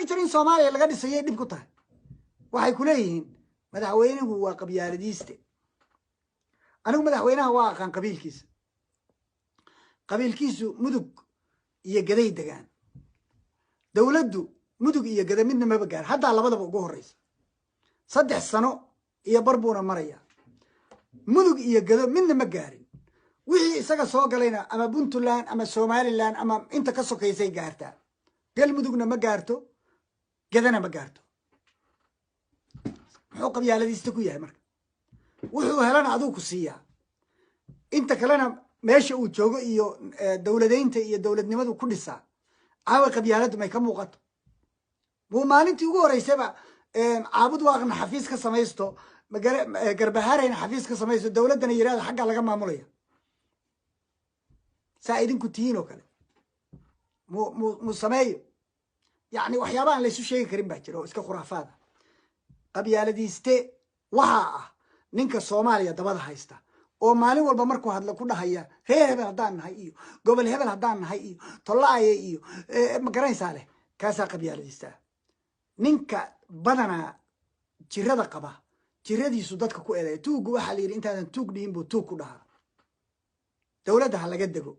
future in Soomaaliya laga dhisay dib ku tahay waxay ku leeyihiin madaxweynuhu waa qabyaaladiiste anigu madaxweynaha waa aqaan qabiilkiisu mudug iyo gaday degaan dawladdu mudug iyo gada midna ma gaar hadda labadaba ugu horeysa 3 sano iyo barbuuna maraya mudug iyo gado midna ma gaarin wixii isaga soo galayna ama Puntland ama Somaliland ama inta ka sokaysay gaartaa galmudugna ma gaarto gadana ma gaarto wuxuu qabyaaladiista ku yahay marka wuxuu helana aduu ku siiya inta kalena meesha uu joogo iyo dawladeynta iyo dawladnimadu ku dhisaa aawa qabyaaladu may ka muuqato buu maalintii ugu horeysayba caabud waaqna xafiis ka samaysto garbaharayna xafiis ka samaysto dawladana yiraahdo xagga laga maamulaya ساعدين كتينو كله مو سمايو يعني وحيابان ليسو شيء كريم باكر اسكا خرافات قبيالة دي استي وها نينكا الصوماليا دبادها هايستا او مالين والبا مركو هادلا كودا هيا هبل هدان هاي ايو قبل هبل هدان هاي ايو طلع ايو مقرين سالي كاسا قبيالة دي استا نينكا بدنا جيرادا قبا جيرادي سودادكا كو ايدا توقو waxaa la yiri intaadan tuug dhiin buu tuug ku dhahaa dawladda ha laga dago